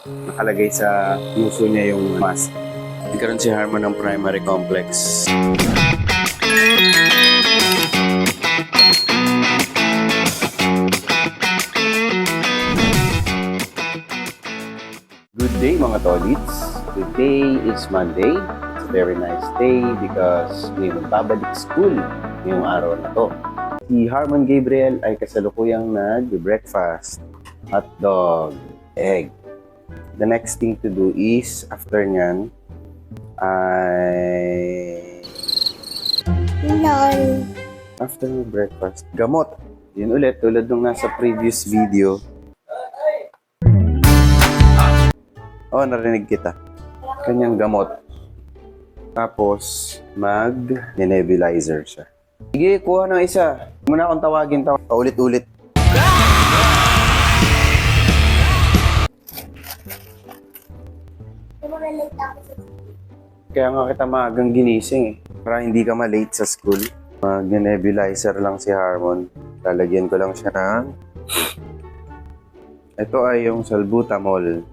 Nakalagay sa puso niya yung mask. Nagkaroon si Harmon ng primary complex. Good day mga tolits. Today is Monday. It's a very nice day because may magbabalik school ngayong araw na to. Si Harmon Gabriel ay kasalukuyang nag-breakfast. Hot dog, egg. The next thing to do is, after nyan, after breakfast, gamot. Yun ulit, tulad nung nasa previous video. Oh, narinig kita. Kanyang gamot. Tapos, mag-nebulizer siya. Sige, kuha ng isa. Muna akong tawagin. Paulit-ulit. Kaya nga kita maagang ginising eh. Para hindi ka ma-late sa school. Mag-nebulizer lang si Harmon. Lalagyan ko lang siya ng... Ito ay yung salbutamol.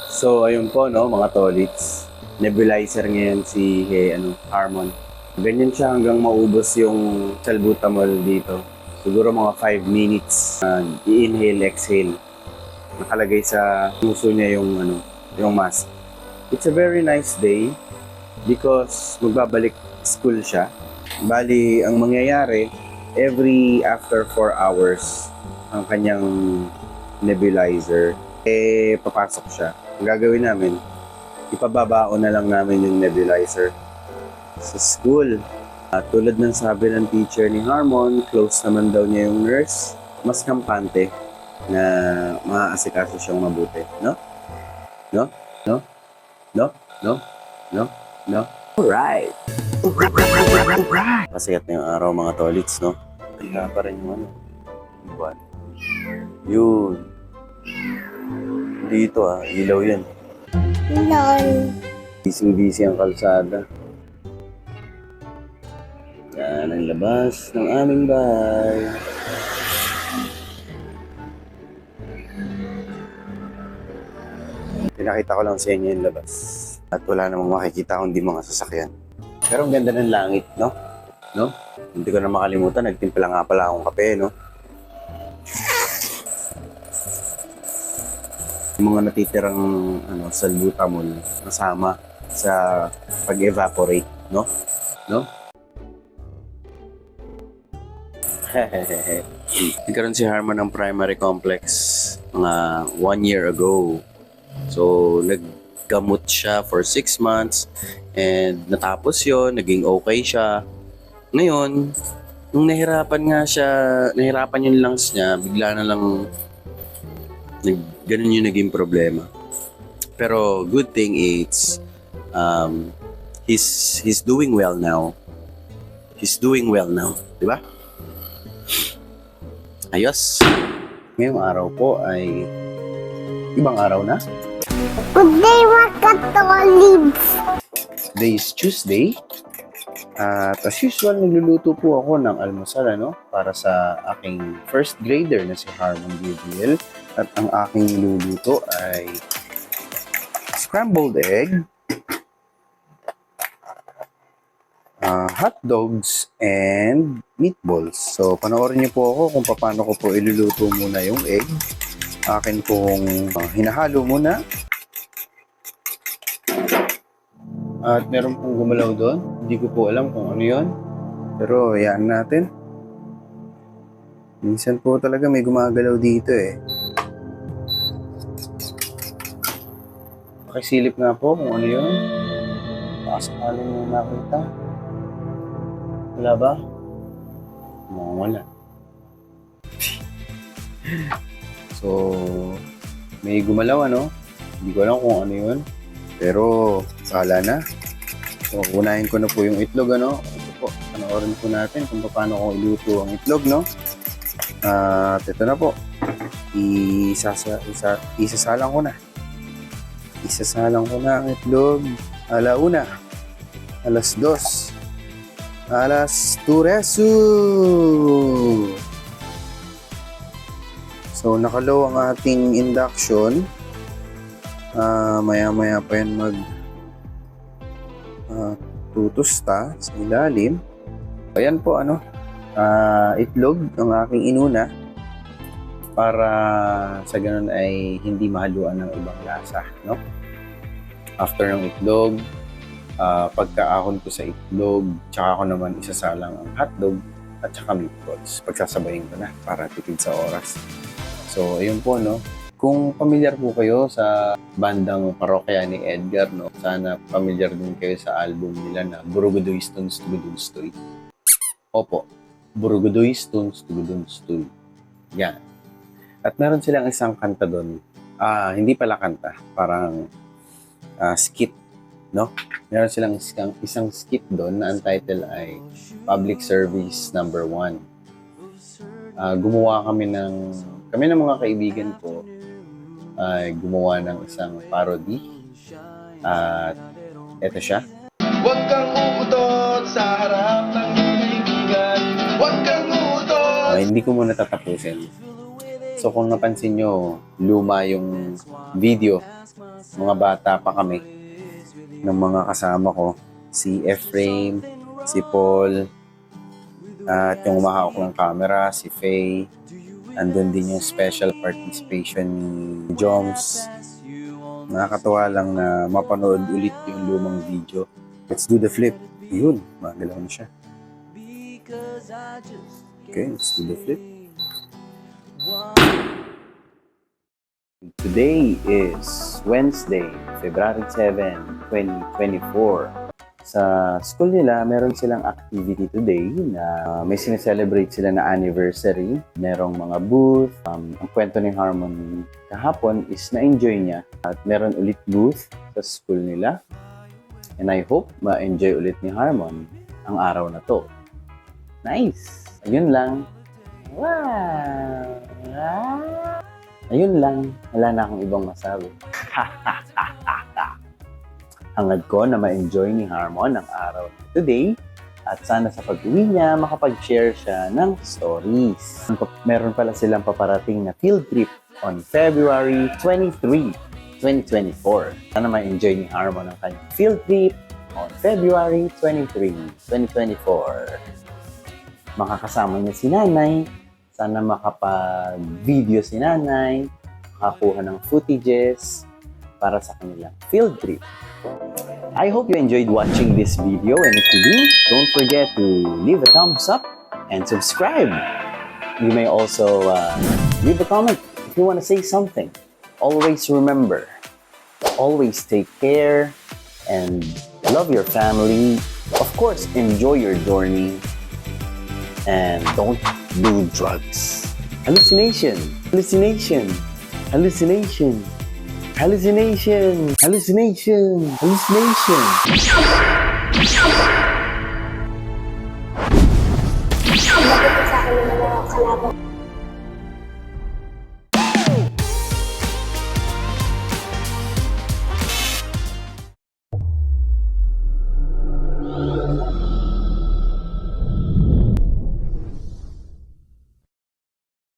So, ayun po, no, mga tolits. Nebulizer ngayon si Harmon. Ganyan siya hanggang maubos yung salbutamol dito. Siguro mga 5 minutes. I-inhale, exhale. Nakalagay sa puso niya yung mask. It's a very nice day because magbabalik school siya. Bali, ang mangyayari, every after 4 hours, ang kanyang nebulizer, papasok siya. Ang gagawin namin, ipababaon na lang namin yung nebulizer sa school. Tulad ng sabi ng teacher ni Harmon, close naman daw niya yung nurse, mas kampante na maaasikaso siyang mabuti. No? No? No? No? No? No? No? Alright! Pasayat na yung araw mga tolits, no? Kaya pa rin yung buwan. Yun. Dito ilaw yan. Busy-busy ang kalsada. Yan ang labas ng aming bahay. Pinakita ko lang sa inyo yung labas. At wala namang makikita kundi mga sasakyan. Pero ang ganda ng langit, no? No? Hindi ko na makalimutan, nagtimpla nga pala akong kape, no? Yung mga natitirang salbutamol kasama sa pag-evaporate, no? No? Nagkaroon si Harmon ng primary complex mga 1 year ago. So, naggamot siya for 6 months and natapos yon, naging okay siya. Ngayon, nung nahirapan yung lungs niya, bigla na lang ganun yung naging problema. Pero good thing is he's doing well now. He's doing well now, di ba? Ayos. Ngayong araw po ay ibang araw na. Good day, mga katolids! Today is Tuesday. At as usual, nagluluto po ako ng almusal para sa aking first grader na si Harmon Gabriel. At ang aking niluluto ay scrambled egg, hot dogs, and meatballs. So, panoorin niyo po ako kung paano ko po iluluto muna yung egg. Akin pong hinahalo muna. At meron pong gumalaw doon. Hindi ko po alam kung ano yun. Pero, yan natin. Minsan po talaga may gumagalaw dito eh. Pakisilip nga po kung ano yun. Pakasakalan mo nakita. Wala ba? Wala. So, may gumalaw Hindi ko alam kung ano yun. Pero, bahala na. So, unahin ko na po yung itlog Ito po, panoorin po natin kung paano ko iluto ang itlog At ito na po. Isasalang ko na. Isasalang ko na ang itlog. Alauna. Alas 2. Alas 2. So, nakalow ang ating induction. Maya-maya pa yan tutusta sa ilalim. Ayan po, itlog ang aking inuna para sa ganun ay hindi mahaluan ng ibang lasa, no? After ng itlog, pagkaahon ko sa itlog, tsaka ko naman isasalang ang hotdog at saka meatballs. Pagsasabayin ko na para tipid sa oras. So, ayun po, no? Kung familiar po kayo sa bandang parokya ni Edgar, no? Sana familiar din kayo sa album nila na Burugudoy Stones Tugudunstoy. Opo, Burugudoy Stones Tugudunstoy. Yan. At meron silang isang kanta doon. Hindi pala kanta, parang skit, no? Meron silang isang skit doon na ang title ay Public Service Number 1. Gumawa kami ng mga kaibigan ko ay gumawa ng isang parody. At eto siya. Huwag kang uutot sa harap ng kaibigan. Huwag kang uutot. Hindi ko muna tatapusin. So kung napansin nyo, luma yung video. Mga bata pa kami ng mga kasama ko. Si Efraim, si Paul, at yung umahawak ng camera, si Faye. Andun din yung special participation ni Joms. Nakakatawa lang na mapanood ulit yung lumang video. Let's do the flip. Yun, magalaw na siya. Okay, let's do the flip. Today is Wednesday, February 7, 2024. Sa school nila, meron silang activity today na may sineselebrate sila na anniversary. Merong mga booth. Ang kwento ni Harmon kahapon is na-enjoy niya. At meron ulit booth sa school nila. And I hope ma-enjoy ulit ni Harmon ang araw na to. Nice! Ayun lang. Wow! Ayun lang. Wala na akong ibang masabi. Hangad ko na ma-enjoy ni Harmon ang araw today at sana sa pag-uwi niya makapag-share siya ng stories. Meron pala silang paparating na field trip on February 23, 2024. Sana ma-enjoy ni Harmon ang kanyang field trip on February 23, 2024. Makakasama niya si Nanay. Sana makapag-video si Nanay, makakuha ng footages para sa kanilang field trip. I hope you enjoyed watching this video, and if you do, don't forget to leave a thumbs up and subscribe. You may also leave a comment if you want to say something. Always remember, always take care and love your family. Of course, enjoy your journey and don't do drugs. Hallucination, hallucination, hallucination. Hallucination! Hallucination! Hallucination!